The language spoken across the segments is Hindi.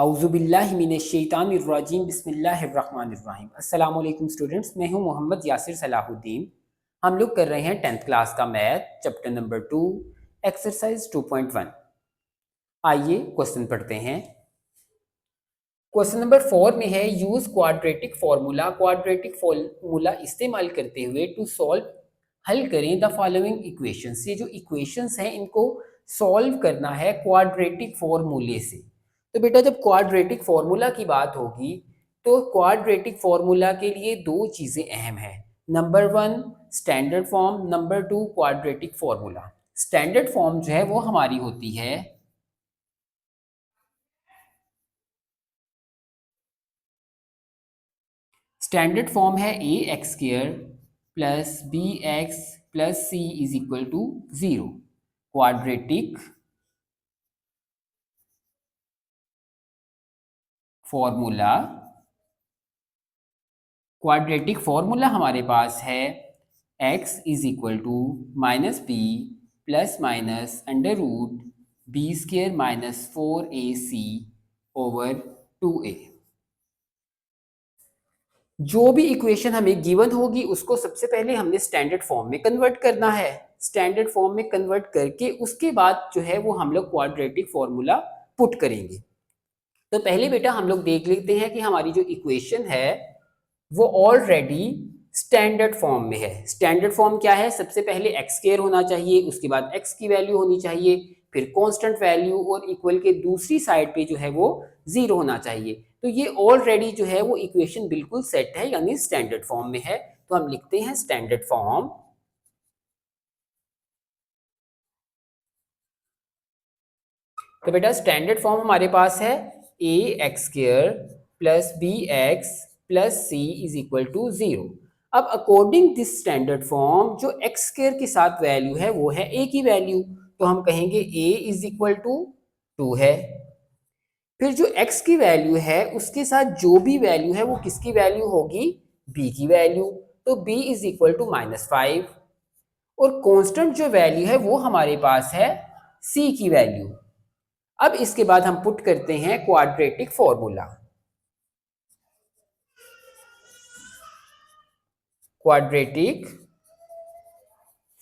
औज़ुबिल्लाहिमिनश्शैतानिर्रजीम बिस्मिल्लाहिर्रहमानिर्रहीम। अस्सलाम वालेकुम स्टूडेंट्स, मैं हूं मोहम्मद यासिर सलाहुद्दीन। हम लोग कर रहे हैं 10th क्लास का मैथ चैप्टर नंबर 2 एक्सरसाइज 2.1। आइए क्वेश्चन पढ़ते हैं। क्वेश्चन नंबर 4 में है use quadratic formula. Quadratic formula इस्तेमाल करते हुए टू सॉल्व, हल करें द फॉलोइंग इक्वेशंस। ये जो इक्वेशंस हैं इनको सॉल्व करना है क्वाड्रेटिक फार्मूले से। तो बेटा जब क्वाड्रेटिक फार्मूला की बात होगी तो क्वाड्रेटिक फार्मूला के लिए दो चीज़ें अहम हैं। Number 1 standard form, number 2 quadratic formula. Standard form जो है वो हमारी होती है स्टैंडर्ड फॉर्म है a x square plus b x plus c is equal to 0। Quadratic formula, quadratic formula हमारे पास है x is equal to minus b plus minus under root b square minus 4ac over 2a। जो भी इक्वेशन हमें गिवन होगी उसको सबसे पहले हमने स्टैंडर्ड फॉर्म में कन्वर्ट करना है। स्टैंडर्ड फॉर्म में कन्वर्ट करके उसके बाद जो है वो हम लोग क्वाड्रेटिक फॉर्मूला पुट करेंगे। तो पहले बेटा हम लोग देख लेते हैं कि हमारी जो इक्वेशन है वो ऑलरेडी स्टैंडर्ड फॉर्म में है। स्टैंडर्ड फॉर्म क्या है? सबसे पहले एक्स स्क्वायर होना चाहिए, उसके बाद एक्स की वैल्यू होनी चाहिए, फिर कांस्टेंट वैल्यू और इक्वल के दूसरी साइड पे जो है वो 0 होना चाहिए। तो ये ऑलरेडी जो है वो इक्वेशन बिल्कुल सेट है, यानी स्टैंडर्ड फॉर्म में है। तो हम लिखते हैं स्टैंडर्ड फॉर्म। तो बेटा स्टैंडर्ड फॉर्म हमारे पास है a x square plus b x plus c is equal to 0। अब अकॉर्डिंग दिस स्टैंडर्ड फॉर्म जो एक्स स्क्वायर के साथ वैल्यू है वो है ए की वैल्यू, तो हम कहेंगे ए इज इक्वल टू 2 है। फिर जो x की वैल्यू है उसके साथ जो भी वैल्यू है वो किसकी वैल्यू होगी? b की वैल्यू, तो b इज इक्वल टू -5। और कांस्टेंट जो वैल्यू है वो हमारे पास है c की वैल्यू। अब इसके बाद हम पुट करते हैं क्वाड्रेटिक फॉर्मूला। क्वाड्रेटिक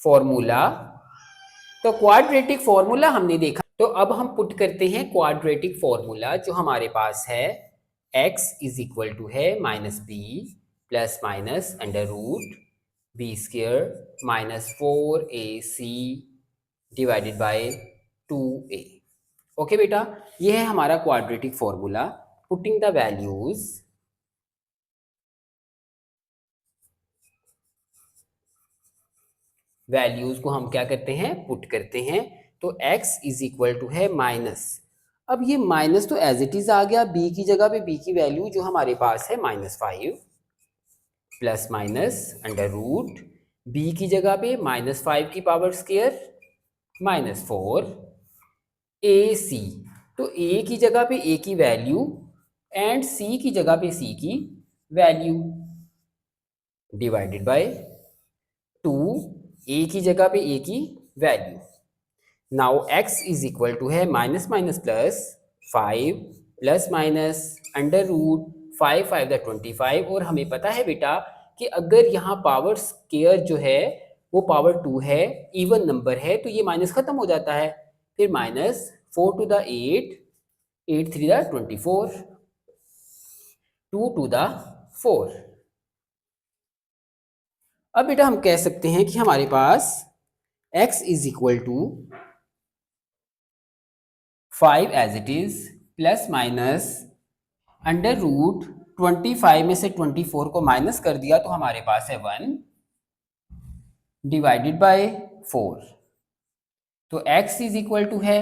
फॉर्मूला, तो क्वाड्रेटिक फॉर्मूला हमने देखा, तो अब हम पुट करते हैं क्वाड्रेटिक फॉर्मूला जो हमारे पास है x इज इक्वल टू है minus b plus minus under root b square minus 4ac divided by 2a। Okay बेटा, ये है हमारा quadratic formula. Putting the values, values को हम क्या करते हैं? पुट करते हैं। तो x इज इक्वल टू है माइनस, अब ये माइनस तो एज इट इज आ गया, b की जगह पे b की वैल्यू जो हमारे पास है -5 plus minus under root b की जगह पे -5 की पावर स्क्वायर -4 ac, तो a की जगह पे a की वैल्यू एंड c की जगह पे c की वैल्यू डिवाइडेड बाय 2, a की जगह पे a की value. Now x is equal to है minus minus plus 5 plus minus under root 5 5 25। और हमें पता है बेटा कि अगर यहाँ पावर स्क्वायर जो है वो पावर 2 है, इवन नंबर है, तो ये माइनस खत्म हो जाता है। फिर minus 4 to the 8, 8 3 the 24, 2 to the 4। अब बेटा हम कह सकते हैं कि हमारे पास x is equal to 5 as it is plus minus under root 25 में से 24 को माइनस कर दिया तो हमारे पास है 1 डिवाइडेड बाय 4। तो x इज इक्वल टू है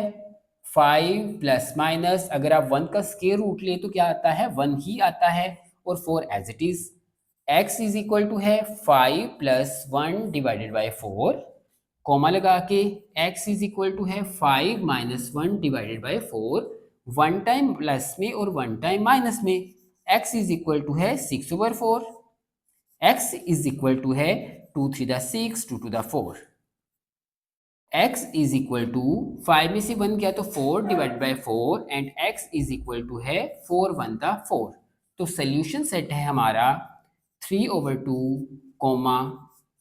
5 प्लस माइनस, अगर आप 1 का स्क्वायर रूट ले तो क्या आता है? 1 ही आता है, और 4 as it is. x is equal to है 5 प्लस 1 डिवाइडेड बाय 4, कॉमा लगा के x इज इक्वल टू है 5 minus 1 divided by 4, 1 time plus में और 1 टाइम माइनस में। x इज इक्वल टू है 6/4, x इज इक्वल टू है 2 3 the 6, 2 to the 4। x is equal to 5 में से 1 गया तो 4 divide by 4 and x is equal to है 4 1 दा 4। तो सोल्यूशन सेट है हमारा 3/2,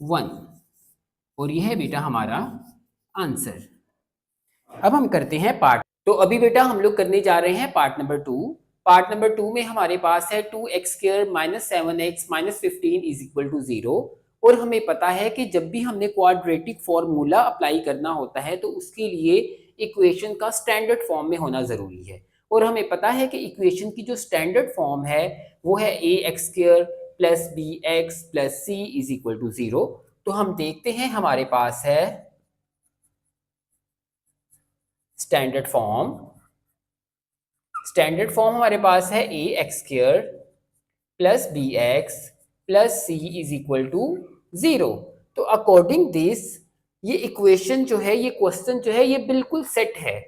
1 और यह है बेटा हमारा आंसर। अब हम करते हैं पार्ट। तो अभी बेटा हम लोग करने जा रहे हैं पार्ट नंबर 2। पार्ट नंबर 2 में हमारे पास है 2x² - 7x - 15 is equal to 0। और हमें पता है कि जब भी हमने क्वाड्रेटिक फॉर्मूला अप्लाई करना होता है तो उसके लिए इक्वेशन का स्टैंडर्ड फॉर्म में होना ज़रूरी है। और हमें पता है कि इक्वेशन की जो स्टैंडर्ड फॉर्म है वो है ax² + bx + c is equal to 0। तो हम देखते हैं हमारे पास है स्टैंडर्ड फॉर्म। स्टैंडर्ड फॉर्म हमारे पास है ax² + bx + c is equal to 0। तो अकॉर्डिंग दिस ये इक्वेशन जो है, ये क्वेश्चन जो है, ये बिल्कुल सेट है।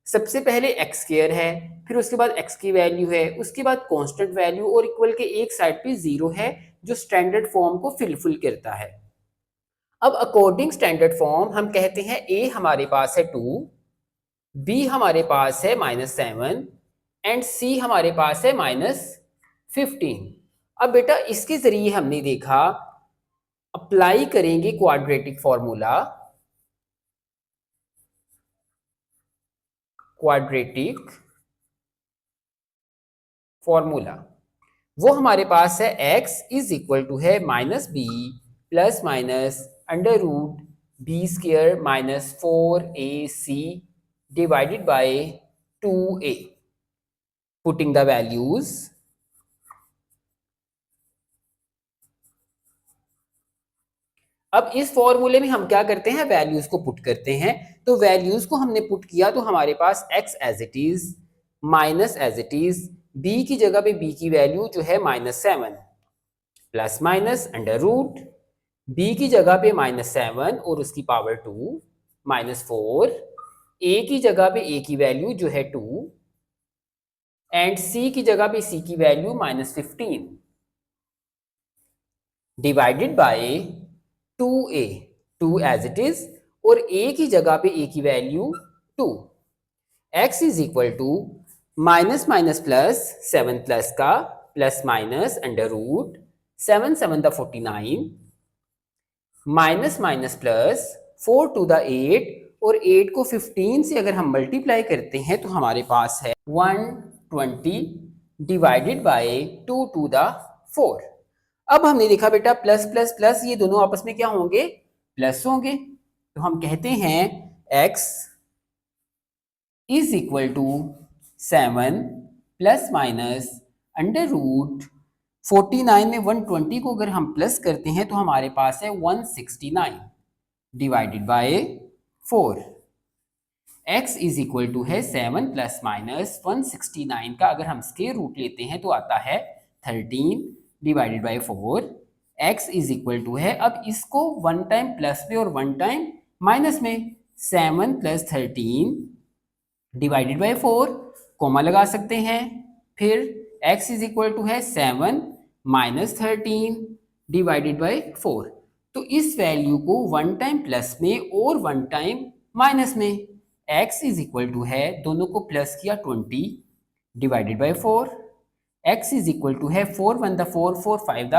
सबसे पहले x² है, फिर उसके बाद x की वैल्यू है, उसके बाद कांस्टेंट वैल्यू और इक्वल के एक साइड पे 0 है जो स्टैंडर्ड फॉर्म को फिलफिल करता है। अब अकॉर्डिंग स्टैंडर्ड फॉर्म हम कहते हैं a हमारे पास है 2, b हमारे पास है -7 एंड c हमारे पास है -15। अब बेटा इसके जरिए हमने देखा अप्लाई करेंगे क्वाड्रेटिक फॉर्मूला। क्वाड्रेटिक फॉर्मूला वो हमारे पास है x इज इक्वल टू है -b ± √b² - 4ac divided by 2a। Putting the values, अब इस फॉर्मूले में हम क्या करते हैं, वैल्यूज को पुट करते हैं। तो वैल्यूज को हमने पुट किया तो हमारे पास x as it is minus as it is b की जगह पे b की वैल्यू जो है -7 प्लस माइनस √ b की जगह पे -7 और उसकी पावर 2 -4, a की जगह पे a की वैल्यू जो है 2 एंड c की जगह पे c की value -15 divided by 2a, 2 as it is और a की जगह पे a की value 2। x is equal to minus minus plus 7 plus का प्लस माइनस √ 7 7 द 49 minus minus plus 4 to the 8 और 8 को 15 से अगर हम मल्टीप्लाई करते हैं तो हमारे पास है 120 डिवाइडेड बाय 2 टू द 4। अब हमने देखा बेटा प्लस प्लस प्लस ये दोनों आपस में क्या होंगे, प्लस होंगे। तो हम कहते हैं x is equal to 7 plus minus √ 49 में 120 को अगर हम प्लस करते हैं तो हमारे पास है 169 divided by 4। x is equal to है 7 प्लस माइनस 169 का अगर हम स्क्वायर रूट लेते हैं तो आता है 13 divided by 4। x is equal to है, अब इसको वन टाइम प्लस में और वन टाइम माइनस में, 7 प्लस 13 डिवाइडेड बाय 4 कोमा लगा सकते हैं। फिर x इज इक्वल टू है 7 माइनस 13 डिवाइडेड बाय 4। तो इस वैल्यू को वन टाइम प्लस में और वन टाइम माइनस में, x इज इक्वल टू है, दोनों को प्लस किया 20 divided by 4। x is equal to है 4 1 the 4 4 5 the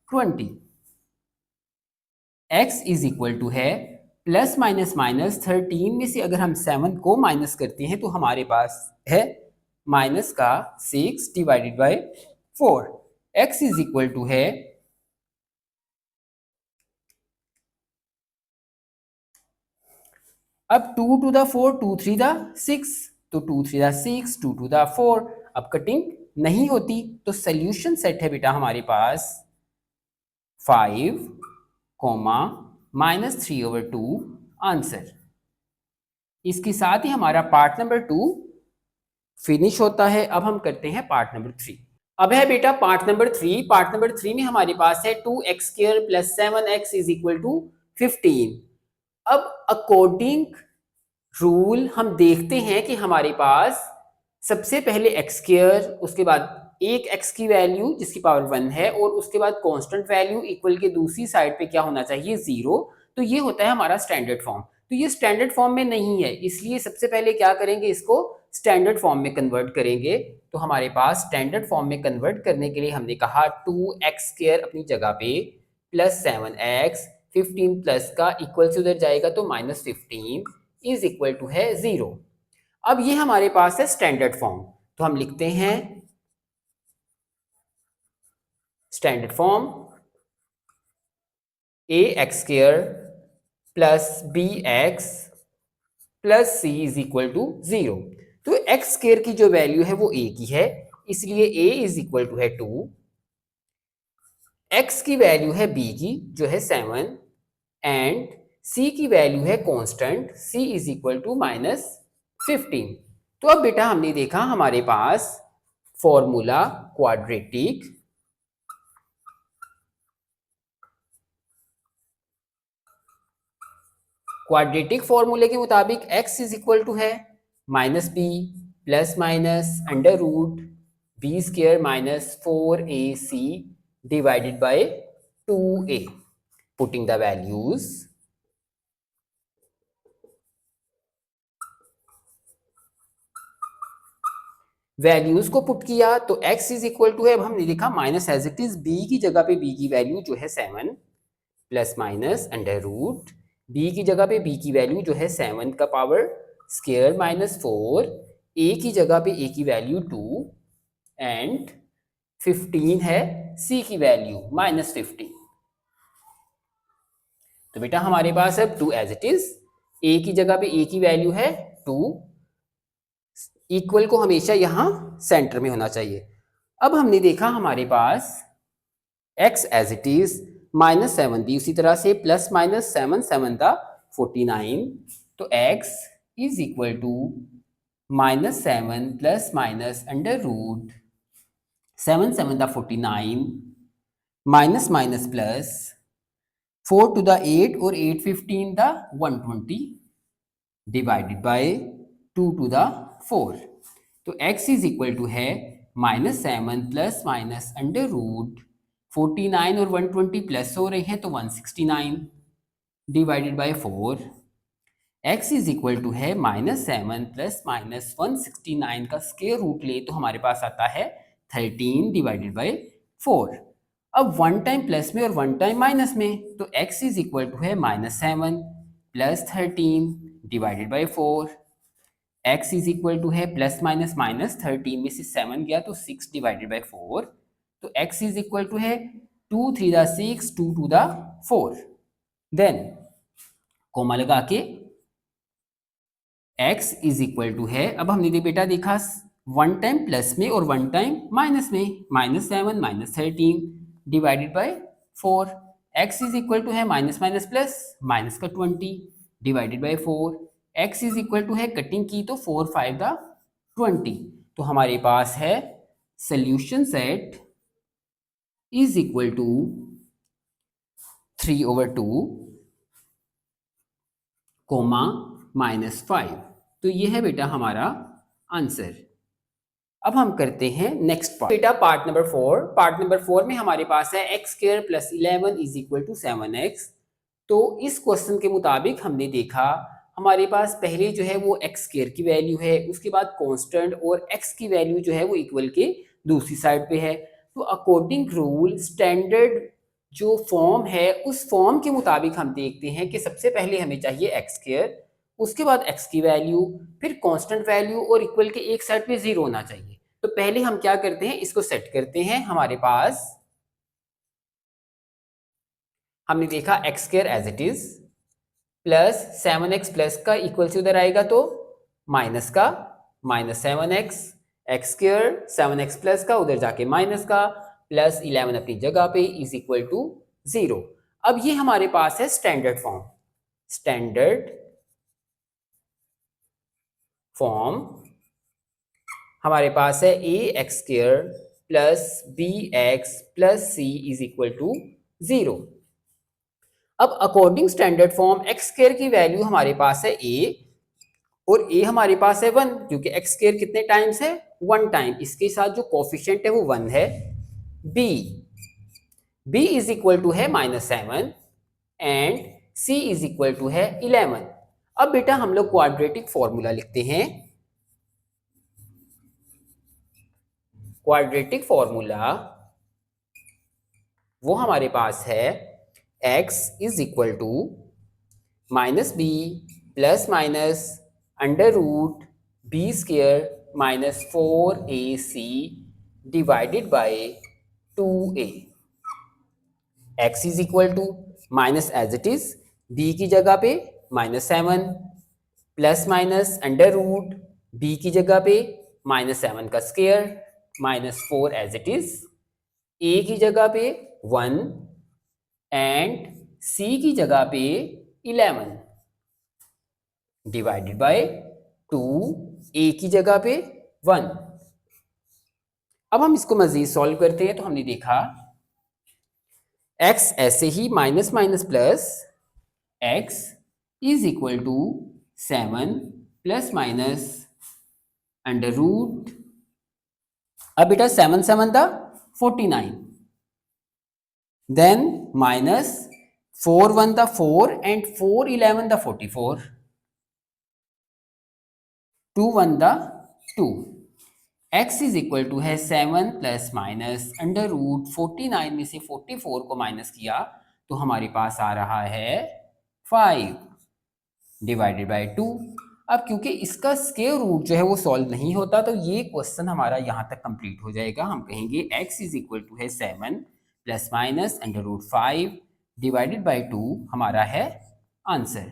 20। x is equal to है प्लस माइनस माइनस 13 में से अगर हम 7 को माइनस करते हैं तो हमारे पास है माइनस का 6 divided by 4। x is equal to है अब 2 टू द 4 2 3 द 6, तो 2 3 द 6 2 टू द 4। अब कटिंग नहीं होती तो सोल्यूशन सेट है बेटा हमारे पास 5 -3/2 आंसर। इसके साथ ही हमारा पार्ट नंबर 2 फिनिश होता है। अब हम करते हैं पार्ट नंबर 3। अब है बेटा पार्ट नंबर 3। पार्ट नंबर 3 में हमारे पास है 2x² + 7x is equal to 15। अब अकॉर्डिंग रूल हम देखते हैं कि हमारे पास सबसे पहले x², उसके बाद एक x की वैल्यू जिसकी पावर 1 है और उसके बाद कांस्टेंट वैल्यू इक्वल के दूसरी साइड पे क्या होना चाहिए 0। तो ये होता है हमारा स्टैंडर्ड फॉर्म। तो ये स्टैंडर्ड फॉर्म में नहीं है, इसलिए सबसे पहले क्या करेंगे, इसको स्टैंडर्ड फॉर्म में कन्वर्ट करेंगे। तो हमारे पास स्टैंडर्ड फॉर्म में कन्वर्ट करने के लिए हमने कहा 2x² अपनी जगह पे प्लस 7x 15 प्लस का इक्वल से उधर जाएगा तो -15 इज इक्वल टू है 0। अब ये हमारे पास है स्टैंडर्ड फॉर्म, तो हम लिखते हैं standard form ax² plus bx plus c is equal to 0। तो x² की जो वैल्यू है वो a की है, इसलिए a इज इक्वल टू है 2। x की वैल्यू है b की जो है 7 एंड c की वैल्यू है constant c is equal to -15। तो अब बेटा हमने देखा हमारे पास फॉर्मूला क्वाड्रेटिक फॉर्मूले के मुताबिक x इज इक्वल टू है -b plus minus under root b² -4ac divided by 2a। Putting the values को पुट किया तो x इज इक्वल टू है, अब हमने लिखा minus as it is b की जगह पे b की वैल्यू जो है 7 plus minus under root b की जगह पे b की वैल्यू जो है 7 का पावर स्क्वायर -4, a की जगह पे a की वैल्यू 2 एंड 15 है c की वैल्यू -15। तो बेटा हमारे पास अब 2 एज इट इज, a की जगह पे a की वैल्यू है 2, इक्वल को हमेशा यहां सेंटर में होना चाहिए। अब हमने देखा हमारे पास x एज इट इज -7 भी उसी तरह से प्लस माइनस 7 7 था 49, तो x is equal to -7 plus minus under root 7 7 था 49 minus minus plus 4 to the 8 और 8 15 the 120 divided by 2 to the 4। तो x इज इक्वल टू है -7 प्लस माइनस अंडर रूट 49 और 120 प्लस हो रहे हैं तो 169 divided by 4। x is equal to है -7 प्लस माइनस 169 का स्क्वायर रूट ले तो हमारे पास आता है 13 डिवाइडेड बाय 4। अब वन टाइम प्लस में और वन टाइम माइनस में, तो x इज इक्वल टू है -7 plus 13 divided by 4। x is equal to है प्लस माइनस माइनस 13 में से 7 गया तो 6 डिवाइडेड बाय 4। तो x इज इक्वल टू है 2 3 दा 6 2 2 दा 4। देन कोमा लगा के x इज इक्वल टू है, अब हमने बेटा देखा वन टाइम प्लस में और वन टाइम माइनस में, -7 -13 divided by 4। x is equal to है माइनस माइनस प्लस माइनस का 20 divided by 4। x is equal to है कटिंग की तो 4 5 दा 20। तो हमारे पास है solution set is equal to 3/2 comma -5। तो ये है बेटा हमारा आंसर। अब हम करते हैं नेक्स्ट पार्ट। बेटा पार्ट नंबर 4, पार्ट नंबर 4 में हमारे पास है x² + 11 is equal to 7x। तो इस क्वेश्चन के मुताबिक हमने देखा हमारे पास पहले जो है वो x² की वैल्यू है, उसके बाद कांस्टेंट और x की वैल्यू जो है वो इक्वल के दूसरी साइड पे है। तो अकॉर्डिंग रूल स्टैंडर्ड जो फॉर्म है उस फॉर्म के मुताबिक हम देखते हैं कि सबसे पहले हमें चाहिए x², उसके बाद x की वैल्यू, फिर कांस्टेंट वैल्यू और इक्वल के एक साइड पे 0 होना चाहिए। तो पहले हम क्या करते हैं, इसको सेट करते हैं। हमारे पास हमने देखा x² as it is plus 7x plus का इक्वल से उधर आएगा तो माइनस का -7x, x² 7x प्लस का उधर जाके माइनस का प्लस 11 अपनी जगह पे इज इक्वल टू 0। अब ये हमारे पास है स्टैंडर्ड फॉर्म। स्टैंडर्ड फॉर्म हमारे पास है ax² plus bx plus c is equal to 0। अब अकॉर्डिंग स्टैंडर्ड फॉर्म x² की वैल्यू हमारे पास है a और a हमारे पास है 1, क्योंकि x² कितने टाइम्स है 1 टाइम, इसके साथ जो कोफिशिएंट है वो 1 है। b इज इक्वल टू है -7 and c is equal to है 11। अब बेटा हम लोग क्वाड्रेटिक फॉर्मूला लिखते हैं। क्वाड्रेटिक फॉर्मूला वो हमारे पास है x is equal to minus b plus minus under root B square minus 4ac divided by 2a। x is equal to minus as it is b की जगह पे -7 plus minus under root b की जगह पे -7 का square -4 as it is, a की जगह पे 1 एंड c की जगह पे 11 डिवाइडेड बाय 2, a की जगह पे 1। अब हम इसको मजीद सॉल्व करते हैं तो हमने देखा x ऐसे ही minus minus plus x is equal to 7 plus minus under root, अब बेटा 7 7 था 49, देन माइनस 4 1 था 4 एंड 4 11 था 44, 2 1 था 2। x इज इक्वल टू है 7 प्लस माइनस अंडर रूट 49 में से 44 को माइनस किया तो हमारे पास आ रहा है 5 डिवाइडेड बाय 2। अब क्योंकि इसका स्क्वायर रूट जो है वो सॉल्व नहीं होता तो ये क्वेश्चन हमारा यहाँ तक कंप्लीट हो जाएगा। हम कहेंगे x इज इक्वल टू है 7 plus minus under root 5 divided by 2 हमारा है आंसर।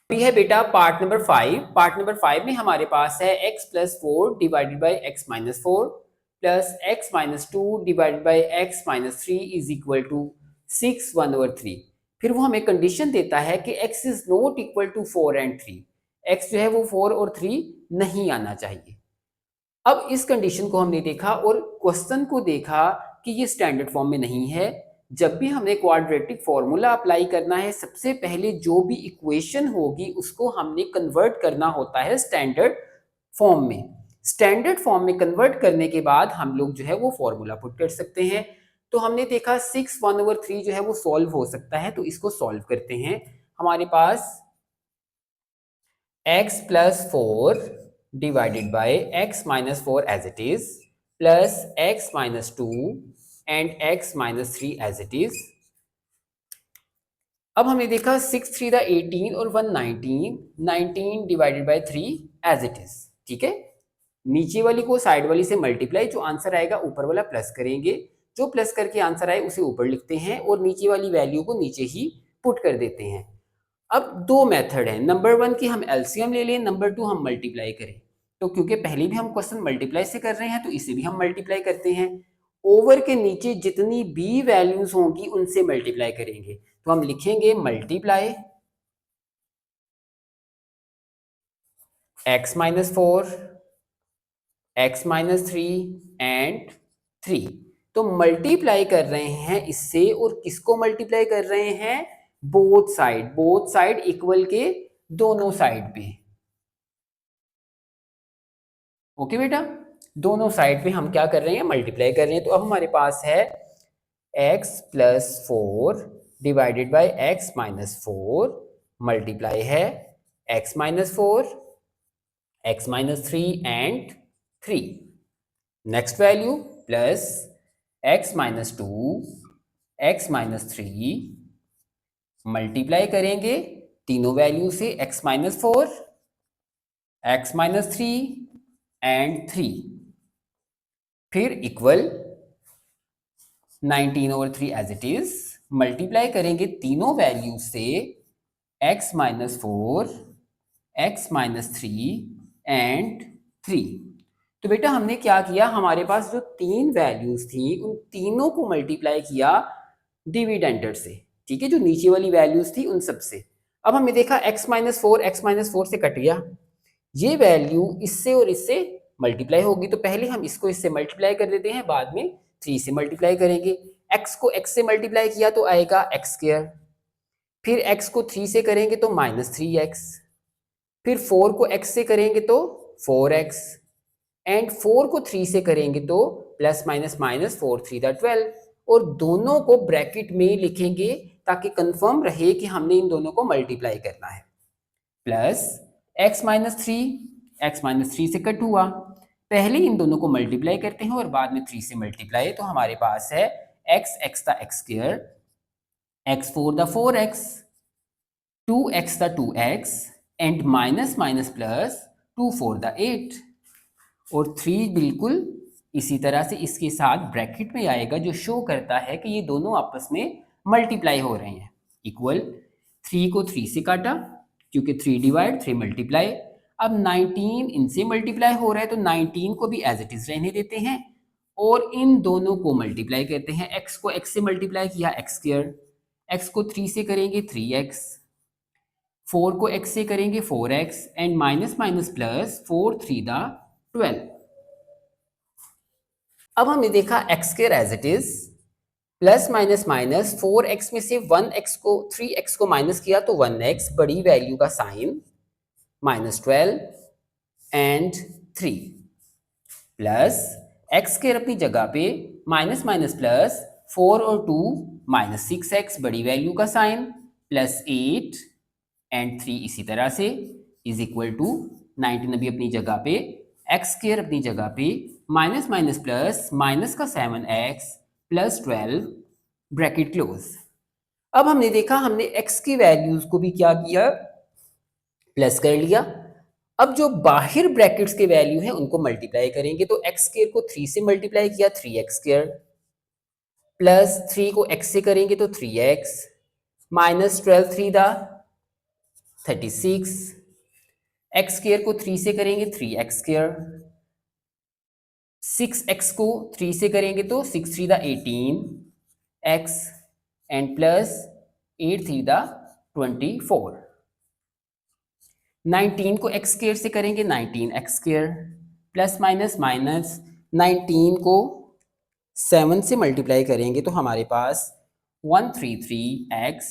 ये है बेटा पार्ट नंबर 5। पार्ट नंबर 5 में हमारे पास है x plus 4 divided by x minus 4 plus x minus 2 divided by x minus 3 is equal to 6 1/3। फिर वो हमें कंडीशन देता है कि x is not equal to 4 and 3, x जो है वो 4 और 3 नहीं आना चाहिए। अब इस कंडीशन को हमने देखा और क्वेश्चन को देखा कि ये स्टैंडर्ड फॉर्म में नहीं है। जब भी हमने क्वाड्रेटिक फॉर्मूला अप्लाई करना है सबसे पहले जो भी इक्वेशन होगी उसको हमने कन्वर्ट करना होता है स्टैंडर्ड फॉर्म में। स्टैंडर्ड फॉर्म में कन्वर्ट करने के बाद हम लोग जो है वो फॉर्मूला पुट कर सकते हैं। तो हमने देखा 6 1/3 जो है वो सॉल्व हो सकता है, तो इसको सॉल्व करते हैं। हमारे पास x plus 4 divided by x minus 4 as it is plus x minus 2 and x minus 3 as it is. अब हमने देखा 6 3 दा 18 और 1 19, 19 divided by 3 as it is. ठीक है, नीचे वाली को साइड वाली से मल्टीप्लाई, जो आंसर आएगा ऊपर वाला प्लस करेंगे, जो प्लस करके आंसर आए उसे ऊपर लिखते हैं और नीचे वाली वैल्यू को नीचे ही पुट कर देते हैं। अब दो मेथड है, नंबर 1 की हम एलसीएम ले लें, नंबर 2 हम मल्टीप्लाई करें। तो क्योंकि पहले भी हम क्वेश्चन मल्टीप्लाई से कर रहे हैं तो इसे भी हम मल्टीप्लाई करते हैं। ओवर के नीचे जितनी भी वैल्यूज होंगी उनसे मल्टीप्लाई करेंगे, तो हम लिखेंगे multiply x minus 4 x minus 3 and 3। तो मल्टीप्लाई कर रहे हैं इससे और किसको मल्टीप्लाई कर रहे हैं, बोथ साइड इक्वल के दोनों साइड पे। ओके बेटा, दोनों साइड पे हम क्या कर रहे हैं, मल्टीप्लाई कर रहे हैं। तो अब हमारे पास है x plus 4 divided by x minus 4 multiply है x minus 4 x minus 3 and 3। Next value plus x minus 2 x minus 3 multiply करेंगे तीनों वैल्यू से x minus 4 x minus 3 and 3, फिर equal 19/3 as it is. Multiply करेंगे तीनों वैल्यू से x minus 4 x minus 3 and 3। तो बेटा हमने क्या किया, हमारे पास जो तीन वैल्यूज थी उन तीनों को मल्टीप्लाई किया डिविडेंडर से। ठीक है, जो नीचे वाली वैल्यूज थी उन सब से। अब हमने देखा x माइनस 4 से कट गया, ये वैल्यू इससे और इससे मल्टीप्लाई होगी, तो पहले हम इसको इससे मल्टीप्लाई कर देते हैं, बाद में 3 से मल्टीप्लाई करेंगे। x को x से मल्टीप्लाई किया तो आएगा x स्क्वायर, फिर x को 3 से करेंगे तो -3x, फिर 4 को x से करेंगे तो 4x एंड 4 को 3 से करेंगे तो प्लस माइनस माइनस 4 3 दा 12, और दोनों को ब्रैकेट में लिखेंगे ताकि कंफर्म रहे कि हमने इन दोनों को मल्टीप्लाई करना है। प्लस x माइनस थ्री से कट हुआ, पहले इन दोनों को मल्टीप्लाई करते हैं और बाद में 3 से मल्टीप्लाई, तो हमारे पास है x the x square, x 4 the 4x, 2x the 2x and minus minus plus 2 4 the 8 और 3 बिल्कुल इसी तरह से इसके साथ ब्रैकेट में आएगा जो शो करता है कि ये दोनों आपस में मल्टीप्लाई हो रहे हैं। इक्वल 3 को 3 से काटा क्योंकि 3 डिवाइड 3 मल्टीप्लाई। अब 19 इनसे मल्टीप्लाई हो रहा है तो 19 को भी एज इट इज रहने देते हैं और इन दोनों को मल्टीप्लाई करते हैं। x को x से मल्टीप्लाई किया x स्क्वायर, x को 3 से करेंगे 3x, 4 को x से करेंगे 4x and minus minus plus 4 3 the 12। अब हमने देखा x square as it is, plus minus minus 4x में से 1x को 3x को माइनस किया तो 1x, बड़ी वैल्यू का sign -12 and 3 plus x square अपनी जगह पे माइनस माइनस प्लस 4 और 2 -6x, बड़ी वैल्यू का साइन प्लस 8 एंड 3 इसी तरह से इज इक्वल टू 19 अभी अपनी जगह पे, x स्क्वायर अपनी जगह पे माइनस माइनस प्लस माइनस का 7x प्लस 12 ब्रैकेट क्लोज। अब हमने देखा हमने x की वैल्यूज को भी क्या किया, प्लस कर लिया। अब जो बाहर ब्रैकेट्स के वैल्यू हैं उनको मल्टीप्लाई करेंगे तो x स्क्वायर को 3 से मल्टीप्लाई किया 3x स्क्वायर, प्लस 3 को x से करेंगे तो 3x, माइनस 12 3 दा 36, x स्क्वायर को 3 से करेंगे 3x स्क्वायर, 6x को 3 से करेंगे तो 6 3 दा 18x एंड प्लस 8 3 दा 24। 19 को x स्क्वायर से करेंगे 19x square, plus minus minus 19 को 7 से मल्टीप्लाई करेंगे तो हमारे पास 133x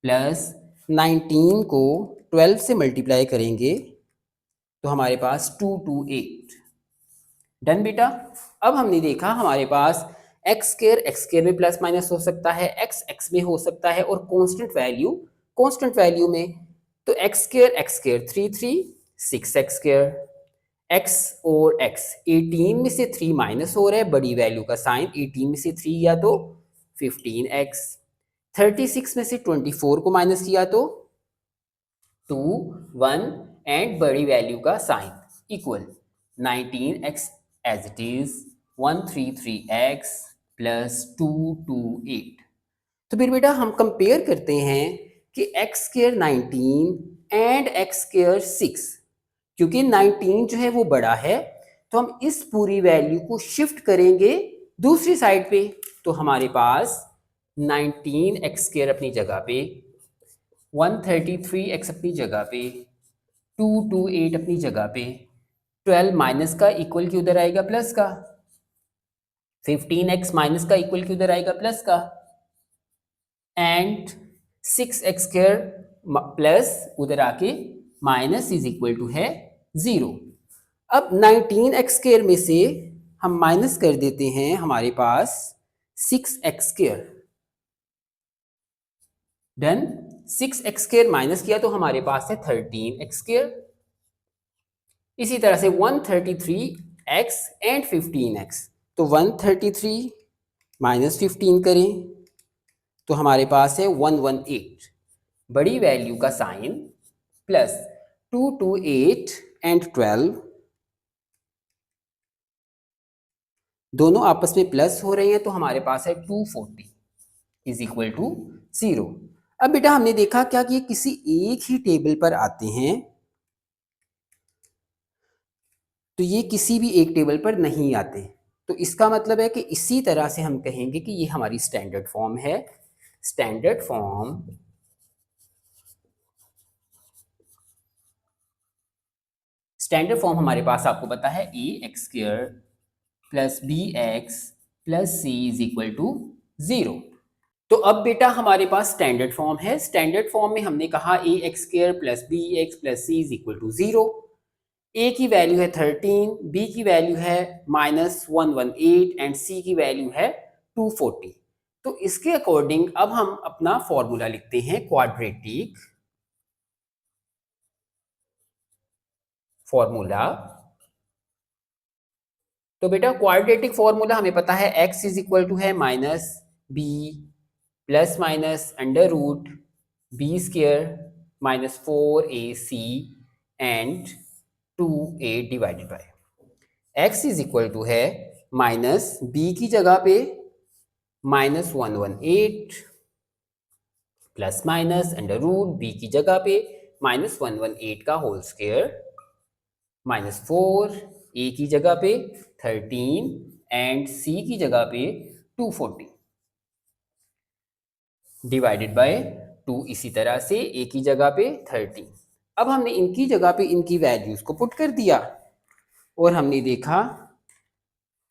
प्लस 19 को 12 से मल्टीप्लाई करेंगे तो हमारे पास 228। डन बेटा। अब हमने देखा हमारे पास x स्क्वायर में प्लस माइनस हो सकता है, x में हो सकता है और कांस्टेंट वैल्यू में तो x square 3 6x square, x और x 18 में से 3 माइनस हो रहा है, बड़ी वैल्यू का साइन 18 में से 3 या तो 15x, 36 में से 24 को माइनस किया तो 2 1 एंड बड़ी वैल्यू का sign equal 19x as it is 133x plus 228। तो फिर बेटा हम कंपेयर करते हैं कि x square 19 and x square 6, क्योंकि 19 जो है वो बड़ा है तो हम इस पूरी वैल्यू को शिफ्ट करेंगे दूसरी साइड पे, तो हमारे पास 19x स्क्वायर अपनी जगह पे, 133x अपनी जगह पे, 228 अपनी जगह पे, 12 माइनस का इक्वल की उधर आएगा प्लस का, 15x माइनस का इक्वल की उधर आएगा प्लस का एंड 6x स्क्वायर प्लस उधर आके माइनस इज इक्वल टू है 0। अब 19x स्क्वायर में से हम माइनस कर देते हैं हमारे पास 6x square. Done. 6x square minus किया तो हमारे पास है 13x स्क्वायर। इसी तरह से 133x एंड 15x, तो 133 माइनस 15 करें तो हमारे पास है 118, बड़ी वैल्यू का साइन प्लस 228 एंड 12 दोनों आपस में प्लस हो रहे हैं तो हमारे पास है 240 इज इक्वल टू 0। अब बेटा हमने देखा क्या कि ये किसी एक ही टेबल पर आते हैं, तो ये किसी भी एक टेबल पर नहीं आते, तो इसका मतलब है कि इसी तरह से हम कहेंगे कि ये हमारी स्टैंडर्ड फॉर्म है। स्टैंडर्ड फॉर्म हमारे पास आपको पता है ax square plus bx plus c is equal to 0। तो अब बेटा हमारे पास स्टैंडर्ड फॉर्म है। स्टैंडर्ड फॉर्म में हमने कहा ax square plus bx plus c is equal to 0। a की वैल्यू है 13, b की वैल्यू है -118 एंड c की वैल्यू है 240। तो इसके अकॉर्डिंग अब हम अपना फॉर्मूला लिखते हैं क्वाड्रेटिक फॉर्मूला। तो बेटा क्वाड्रेटिक फॉर्मूला हमें पता है x इज इक्वल टू है minus b plus minus under root b square minus 4ac and 2a divided by x is equal to है माइनस बी की जगह पे minus 118 plus minus under root b की जगह पे माइनस 118 का होल स्क्वायर माइनस 4 ए की जगह पे 13 एंड सी की जगह पे 240 डिवाइडेड बाय 2 इसी तरह से ए की जगह पे 13। अब हमने इनकी जगह पे इनकी वैल्यूज को पुट कर दिया और हमने देखा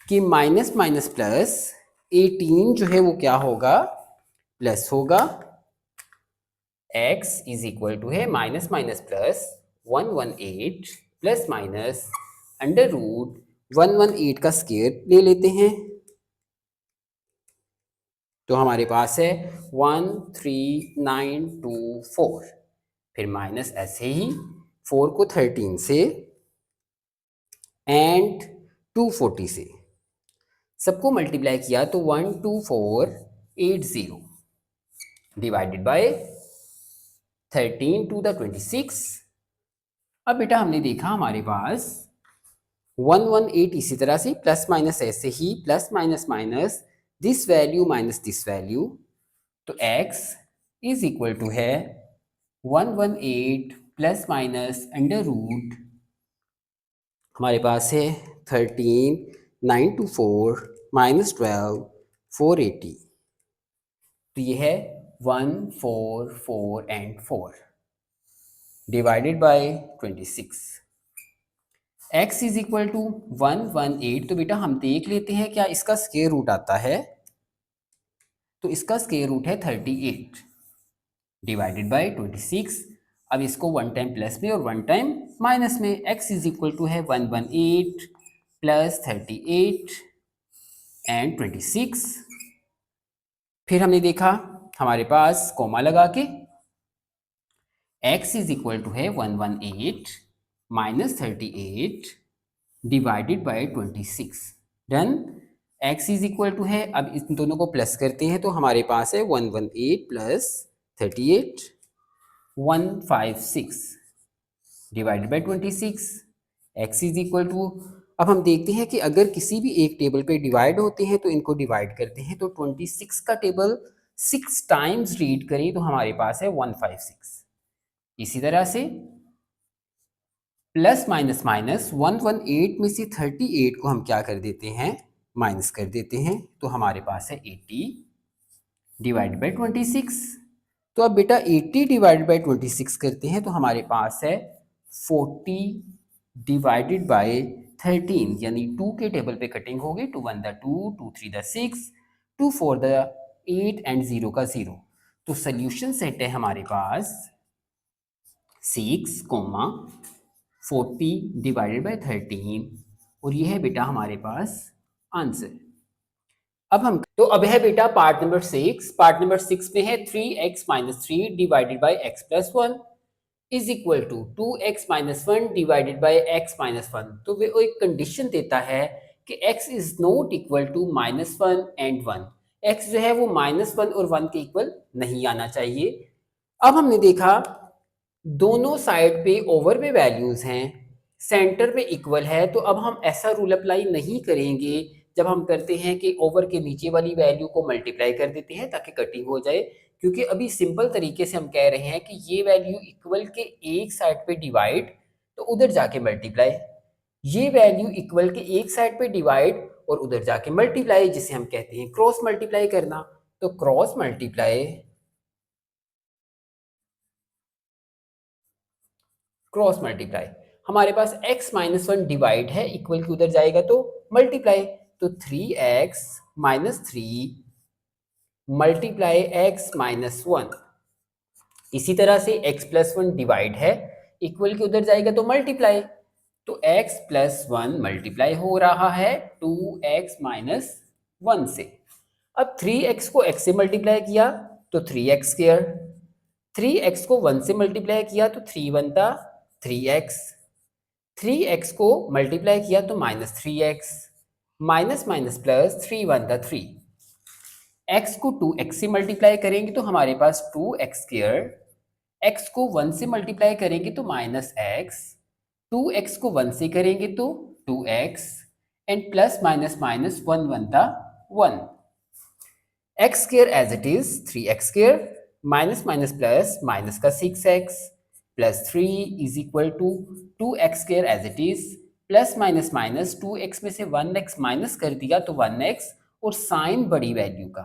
कि माइनस माइनस प्लस 18 जो है वो क्या होगा, प्लस होगा। x इज इक्वल टू है minus minus plus 118 plus minus under root 118 का स्क्वायर ले लेते हैं तो हमारे पास है 13924, फिर माइनस ऐसे ही 4 को 13 से एंड 240 से सबको मल्टीप्लाई किया तो 12480 डिवाइडेड बाय 13 टू द 26। अब बेटा हमने देखा हमारे पास 118 इसी तरह से प्लस माइनस ऐसे ही plus minus minus this value minus this value, तो x इज इक्वल टू है 118 प्लस माइनस अंडर रूट हमारे पास है 13,924 माइनस 12 480, तो ये है 1 4 4 and 4 divided by 26। x is equal to 118, तो बेटा हम देख लेते हैं क्या इसका स्क्वायर रूट आता है, तो इसका स्क्वायर रूट है 38 डिवाइडेड बाय 26। अब इसको वन टाइम प्लस में और वन टाइम माइनस में, x इज इक्वल टू है 118 प्लस 38 एंड 26। फिर हमने देखा हमारे पास कोमा लगा के x इज इक्वल टू है 118 minus 38 divided by 26, done. x is equal to है, अब इन दोनों को प्लस करते हैं तो हमारे पास है 118 plus 38 156 divided by 26। x is equal to, अब हम देखते हैं कि अगर किसी भी एक टेबल पे डिवाइड होते हैं तो इनको डिवाइड करते हैं, तो 26 का टेबल 6 टाइम्स रीड करें तो हमारे पास है 156। इसी तरह से प्लस माइनस माइनस 118 में से 38 को हम क्या कर देते हैं, माइनस कर देते हैं, तो हमारे पास है 80 डिवाइड बाय 26। तो अब बेटा 80 डिवाइड बाय 26 करते हैं तो हमारे पास है 40 डिवाइडेड बाय 13, यानी 2 के टेबल पे कटिंग होगी, 2 1 द 2, 2 3 द 6, 2 4 द 8 एंड 0 का 0। तो सोल्यूशन सेट है हमारे पास 6 कोमा 40 डिवाइडेड बाय 13, और ये है बेटा हमारे पास आंसर। अब है बेटा पार्ट नंबर 6। पार्ट नंबर 6 में है 3x minus 3 divided by x plus 1 is equal to 2x minus 1 divided by x minus 1। तो वो एक कंडीशन देता है कि x is not equal to minus 1 and 1। x जो है वो माइनस 1 और 1 के इक्वल नहीं आना चाहिए। अब हमने देखा दोनों साइड पे ओवर में वैल्यूज हैं, सेंटर में इक्वल है, तो अब हम ऐसा रूल अप्लाई नहीं करेंगे जब हम करते हैं कि ओवर के नीचे वाली वैल्यू को मल्टीप्लाई कर देते हैं ताकि कटिंग हो जाए, क्योंकि अभी सिंपल तरीके से हम कह रहे हैं कि ये वैल्यू इक्वल के एक साइड पे डिवाइड तो उधर जाके मल्टीप्लाई, ये वैल्यू इक्वल के एक साइड पे डिवाइड और उधर जाके मल्टीप्लाई, जिसे हम कहते हैं क्रॉस मल्टीप्लाई करना। तो क्रॉस मल्टीप्लाई, क्रॉस मल्टीप्लाई हमारे पास x माइनस 1 डिवाइड है, इक्वल के उधर जाएगा तो मल्टीप्लाई, तो 3x minus 3 multiply x minus 1। इसी तरह से x प्लस 1 डिवाइड है, इक्वल के उधर जाएगा तो मल्टीप्लाई, तो x प्लस 1 मल्टीप्लाई हो रहा है 2x माइनस 1 से। अब 3x को x से मल्टीप्लाई किया तो 3x स्क्वायर, 3x को 1 से मल्टीप्लाई किया तो 3 बनता 3x, 3x को मल्टीप्लाई किया तो -3x, माइनस माइनस प्लस 3 बनता 3, x को 2x से मल्टीप्लाई करेंगे तो हमारे पास 2x स्क्वायर, x को 1 से मल्टीप्लाई करेंगे तो -x, 2x को 1 से करेंगे तो 2x and plus minus minus 1 बनता 1, x square as it is 3x square, minus minus plus minus का 6x plus 3 is equal to 2x square as it is, plus minus minus 2x में से 1x माइनस कर दिया तो 1x और साइन बड़ी वैल्यू का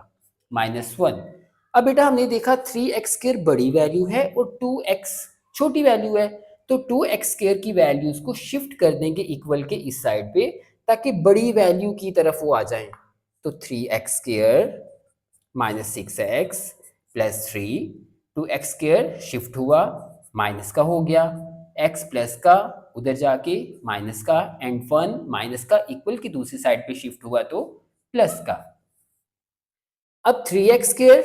-1। अब बेटा हमने देखा 3x स्क्वायर बड़ी वैल्यू है और 2x छोटी वैल्यू है, तो 2x स्क्वायर की वैल्यूज को शिफ्ट कर देंगे इक्वल के इस साइड पे ताकि बड़ी वैल्यू की तरफ वो आ जाएं। तो 3x square -6x plus 3, 2x square shift हुआ माइनस का हो गया, x प्लस का उधर जाके माइनस का एंड 1 माइनस का इक्वल की दूसरी साइड पे शिफ्ट हुआ तो प्लस का। अब 3x square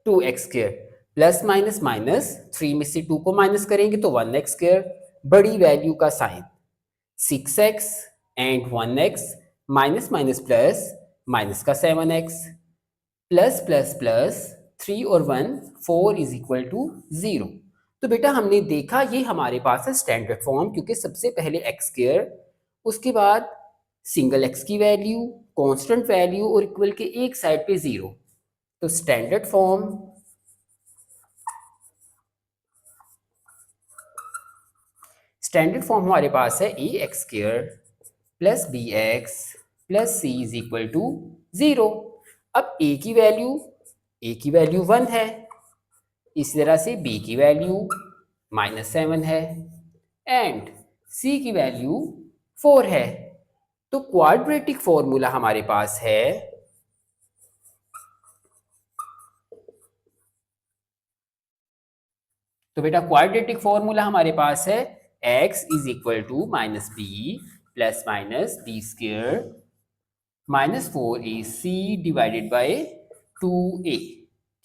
2x square plus minus minus 3 में से 2 को माइनस करेंगे तो 1x स्क्वायर, बड़ी वैल्यू का sign 6x and 1x, minus minus plus minus का 7x, प्लस प्लस प्लस 3 और 1 4 इज इक्वल टू 0। तो बेटा हमने देखा ये हमारे पास है स्टैंडर्ड फॉर्म, क्योंकि सबसे पहले x स्क्वायर, उसके बाद सिंगल x की वैल्यू, कांस्टेंट वैल्यू और इक्वल के एक साइड पे 0। तो स्टैंडर्ड फॉर्म हमारे पास है a x square plus b x plus c is equal to 0। अब ए की वैल्यू 1 है, इसी तरह से बी की वैल्यू -7 है एंड सी की वैल्यू 4 है। तो क्वाड्रेटिक फॉर्मूला हमारे पास है क्वाड्रेटिक फॉर्मूला हमारे पास है x is equal to -b plus minus b square -4ac divided by 2a।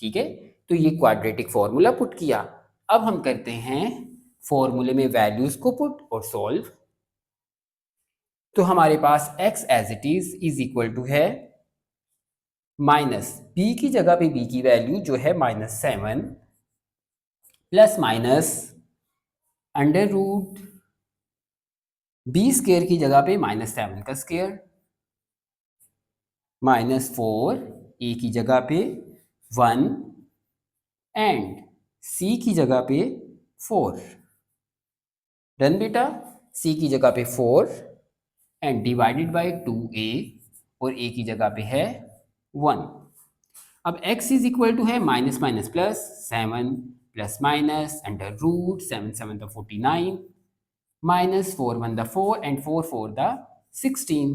ठीक है, तो ये क्वाड्रेटिक फॉर्मूला पुट किया। अब हम करते हैं फॉर्मूले में वैल्यूज को पुट और सॉल्व। तो हमारे पास x as it is equal to है माइनस b की जगह पे b की वैल्यू जो है -7 plus minus under root B square की जगह पे -7 का स्क्वायर -4 ए की जगह पे 1 एंड सी की जगह पे 4। डन बेटा, सी की जगह पे 4 एंड डिवाइडेड बाय 2a और a की जगह पे है 1। अब x इज इक्वल टू है minus minus plus 7 plus minus under root 7 7 द 49 माइनस 4 1 द 4 एंड 4 4 द 16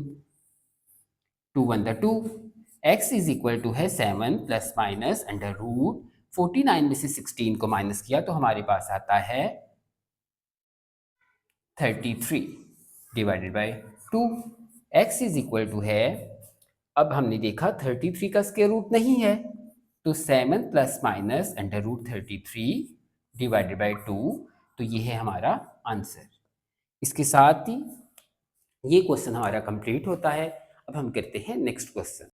2 1 द 2। x इज इक्वल टू है 7 प्लस माइनस अंडर रूट 49 में से 16 को माइनस किया तो हमारे पास आता है 33 divided by 2। x is equal to है, अब हमने देखा 33 का स्क्वायर रूट नहीं है तो 7 plus minus under root 33 divided by 2, तो ये है हमारा आंसर। इसके साथ ही ये क्वेश्चन हमारा कंप्लीट होता है। अब हम करते हैं नेक्स्ट क्वेश्चन।